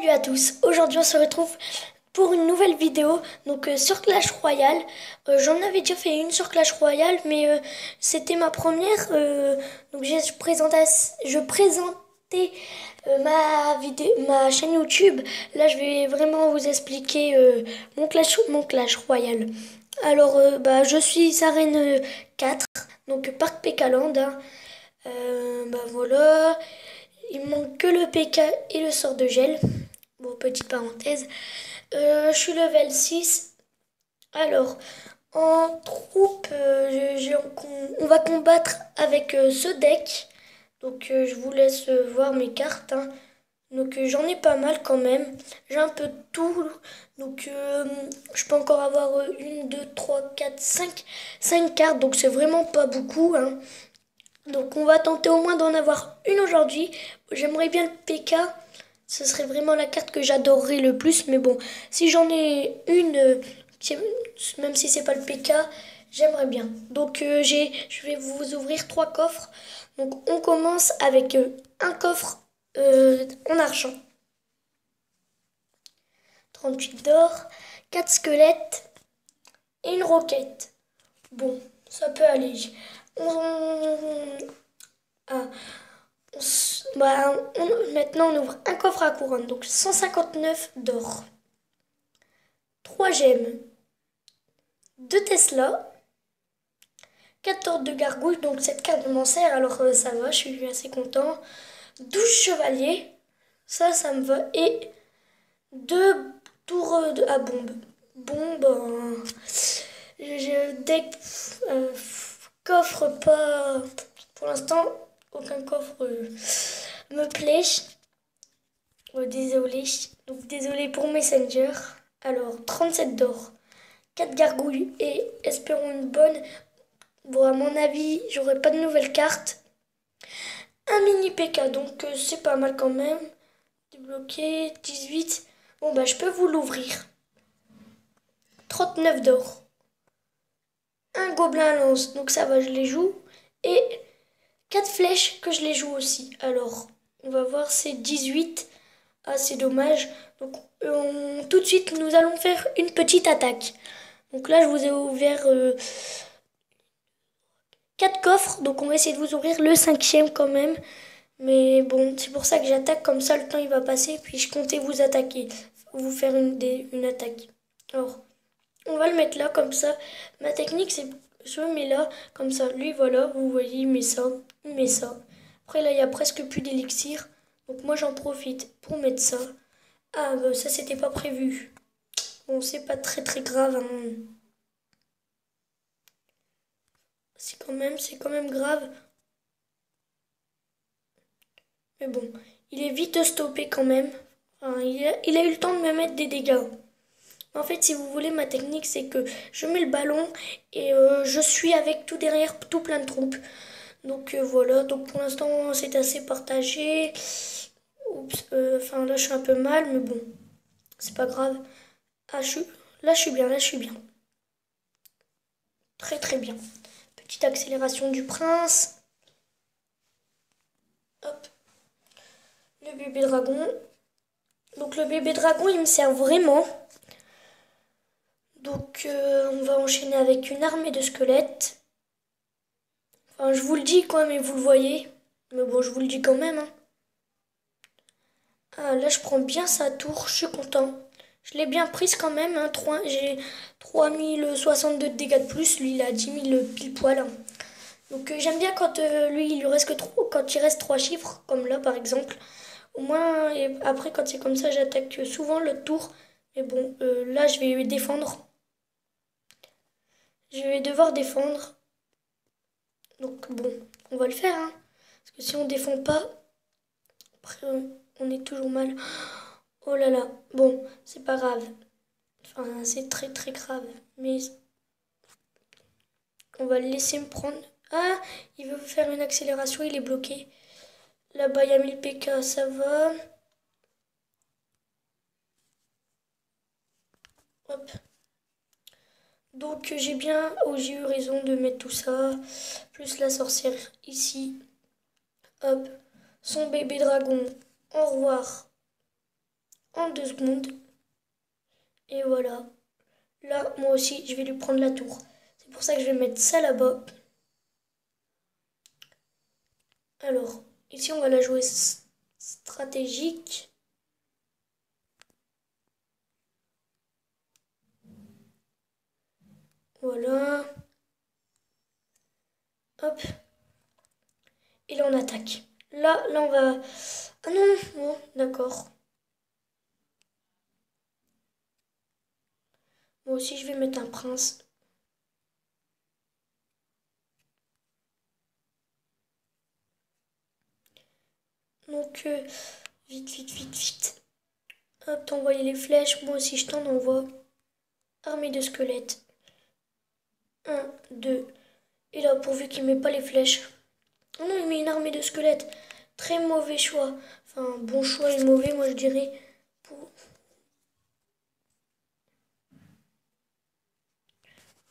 Salut à tous, aujourd'hui on se retrouve pour une nouvelle vidéo sur Clash Royale. J'en avais déjà fait une sur Clash Royale mais c'était ma première. Je présentais ma chaîne YouTube. Là je vais vraiment vous expliquer mon Clash Royale. Alors je suis Arène 4, donc Parc Pécaland, hein. Voilà, il me manque que le PK et le sort de gel. Bon, petite parenthèse. Je suis level 6. Alors, en troupe, on va combattre avec ce deck. Je vous laisse voir mes cartes, hein. J'en ai pas mal quand même. J'ai un peu de tout. Je peux encore avoir une, deux, trois, quatre, cinq cartes. Donc, c'est vraiment pas beaucoup, hein. Donc, on va tenter au moins d'en avoir une aujourd'hui. J'aimerais bien le PK. Ce serait vraiment la carte que j'adorerais le plus. Mais bon, si j'en ai une, même si c'est pas le PK, j'aimerais bien. Je vais vous ouvrir 3 coffres. Donc on commence avec un coffre en argent. 38 d'or, 4 squelettes et une roquette. Bon, ça peut aller. Ah, maintenant on ouvre un coffre à couronne. Donc 159 d'or. 3 gemmes, 2 Tesla, 14 de gargouille, donc cette carte m'en sert, alors ça va, je suis assez content. 12 chevaliers, ça me va, et 2 tours à bombe. Bon, deck, coffre pas, pour l'instant, aucun coffre me plaît. Désolé, donc désolé pour Messenger. Alors, 37 d'or. 4 gargouilles et espérons une bonne. Bon, à mon avis, j'aurai pas de nouvelles cartes. Un mini PK, donc c'est pas mal quand même. Débloqué, 18. Bon, je peux vous l'ouvrir. 39 d'or. Un gobelin à lance, donc ça va, je les joue. Et 4 flèches que je les joue aussi. Alors, on va voir, c'est 18. Ah, c'est dommage. Donc, tout de suite, nous allons faire une petite attaque. Donc là, je vous ai ouvert 4 coffres. Donc on va essayer de vous ouvrir le 5e quand même. Mais bon, c'est pour ça que j'attaque. Comme ça, le temps il va passer. Puis je comptais vous attaquer. Vous faire une attaque. Alors, on va le mettre là comme ça. Ma technique, c'est je le mets là. Comme ça. Lui, voilà. Vous voyez, il met ça. Il met ça. Après, là, il n'y a presque plus d'élixir. Donc moi, j'en profite pour mettre ça. Ah, ça, c'était pas prévu. Bon, c'est pas très très grave, hein. C'est quand même grave. Mais bon, il est vite stoppé quand même. Enfin, il a eu le temps de me mettre des dégâts. En fait, si vous voulez, ma technique, c'est que je mets le ballon et je suis avec tout derrière, tout plein de troupes. Voilà, donc pour l'instant, c'est assez partagé. Oups, enfin là, je suis un peu mal, mais bon, c'est pas grave. Ah, là, je suis bien, là, je suis bien. Très très bien. Petite accélération du prince. Hop. Le bébé dragon. Donc le bébé dragon, il me sert vraiment. On va enchaîner avec une armée de squelettes. Enfin, je vous le dis quoi, mais vous le voyez. Mais bon, je vous le dis quand même, hein. Ah, là, je prends bien sa tour, je suis content. Je l'ai bien prise quand même, hein. J'ai 3062 de dégâts de plus. Lui, il a 10 000 pile poil, hein. J'aime bien quand lui, il lui reste que quand il reste 3 chiffres, comme là, par exemple. Au moins, et après, quand c'est comme ça, j'attaque souvent le tour. Mais bon, là, je vais défendre. Je vais devoir défendre. Donc bon, on va le faire, hein. Parce que si on défend pas, après on est toujours mal. Oh là là, bon, c'est pas grave. Enfin, c'est très très grave. Mais on va le laisser me prendre. Ah, il veut faire une accélération, il est bloqué. Là-bas, il y a 1000 PK, ça va. Hop. J'ai eu raison de mettre tout ça. Plus la sorcière ici. Hop. Son bébé dragon. Au revoir. en 2 secondes. Et voilà. Là, moi aussi, je vais lui prendre la tour. C'est pour ça que je vais mettre ça là-bas. Alors, ici, on va la jouer stratégique. Voilà. Hop. Et là, on attaque. Là, on va... Ah non, bon, d'accord. Moi aussi, je vais mettre un prince. Donc, vite, vite, vite, vite. Hop, t'envoies les flèches. Moi aussi, je t'en envoie. Armée de squelettes. 1, 2. Et là, pourvu qu'il met pas les flèches. Oh non, il met une armée de squelettes. Très mauvais choix. Enfin, bon choix et mauvais, moi je dirais.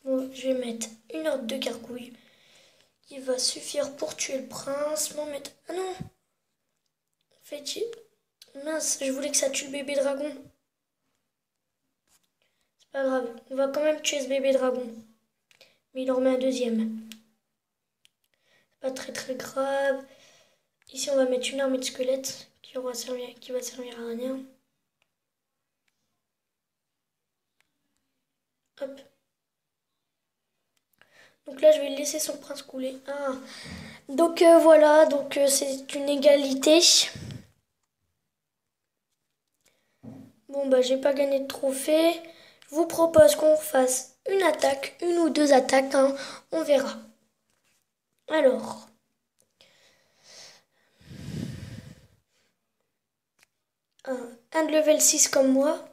Moi, je vais mettre une horde de gargouilles. Qui va suffire pour tuer le prince. M'en mettre... Ah non. En fait, mince, je voulais que ça tue le bébé dragon. C'est pas grave. On va quand même tuer ce bébé dragon. Mais il en remet un deuxième. C'est pas très très grave. Ici, on va mettre une armée de squelettes qui va servir à rien. Hop. Donc là, je vais laisser son prince couler. Ah. Donc voilà, donc c'est une égalité. Bon, bah, j'ai pas gagné de trophée. Je vous propose qu'on fasse une attaque, une ou deux attaques, hein. On verra. Alors. Un de level 6 comme moi.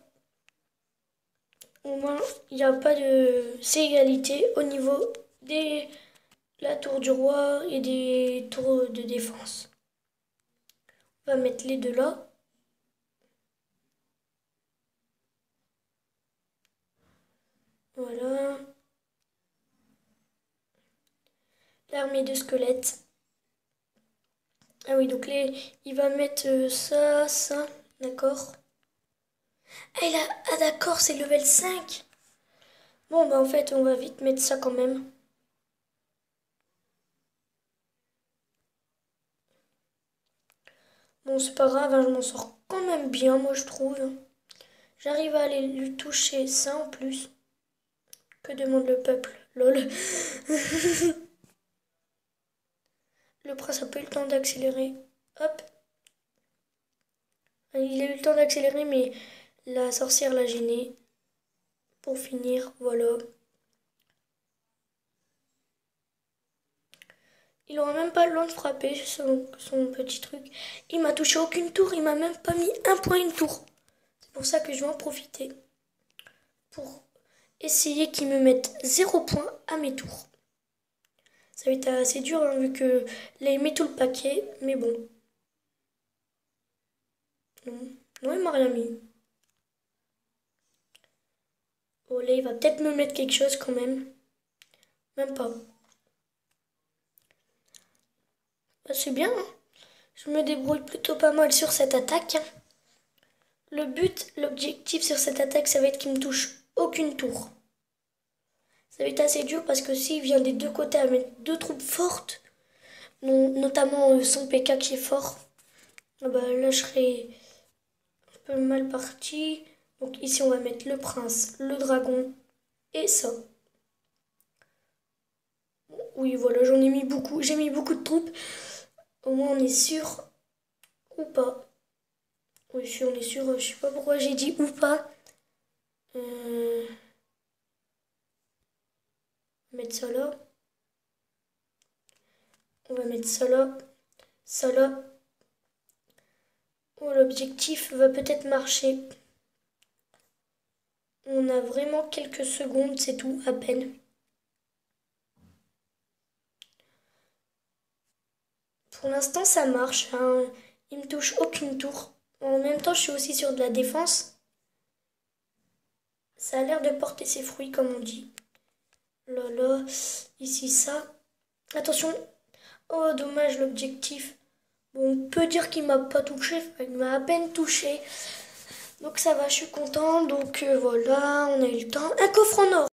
Au moins, il n'y a pas de... C'est égalité au niveau de la tour du roi et des tours de défense. On va mettre les deux là. Voilà. L'armée de squelettes. Ah oui, donc il va mettre ça, d'accord. Ah d'accord, c'est level 5. Bon, bah en fait, on va vite mettre ça quand même. Bon, c'est pas grave, hein, je m'en sors quand même bien, moi je trouve. J'arrive à aller lui toucher ça en plus. Que demande le peuple? Lol. Le prince a pas eu le temps d'accélérer. Hop. Il a eu le temps d'accélérer, mais la sorcière l'a gêné. Pour finir, voilà. Il aura même pas le temps de frapper son petit truc. Il m'a touché aucune tour, il m'a même pas mis un point une tour. C'est pour ça que je vais en profiter. Pour essayer qu'il me mette 0 point à mes tours. Ça va être assez dur hein, vu que là il met tout le paquet, mais bon. Non, non il m'a rien mis. Oh là il va peut-être me mettre quelque chose quand même. Même pas. Bah, c'est bien, hein. Je me débrouille plutôt pas mal sur cette attaque. Hein. L'objectif sur cette attaque, ça va être qu'il me touche aucune tour. Ça va être assez dur parce que s'il vient des deux côtés à mettre deux troupes fortes, notamment son PK qui est fort, ah bah là je serai un peu mal parti. Donc ici on va mettre le prince, le dragon et ça. Oui voilà, j'en ai mis beaucoup, j'ai mis beaucoup de troupes. Au moins on est sûr ou pas. Oui si on est sûr, je sais pas pourquoi j'ai dit ou pas. Mettre ça là. On va mettre ça là. Ça là. Oh, l'objectif va peut-être marcher. On a vraiment quelques secondes, c'est tout, à peine. Pour l'instant, ça marche. Hein. Il me touche aucune tour. En même temps, je suis aussi sur de la défense. Ça a l'air de porter ses fruits, comme on dit. Là, là, ici, ça. Attention. Oh, dommage, l'objectif. Bon, on peut dire qu'il m'a pas touché. Enfin, il m'a à peine touché. Donc ça va, je suis contente. Donc voilà, on a eu le temps. Un coffre en or.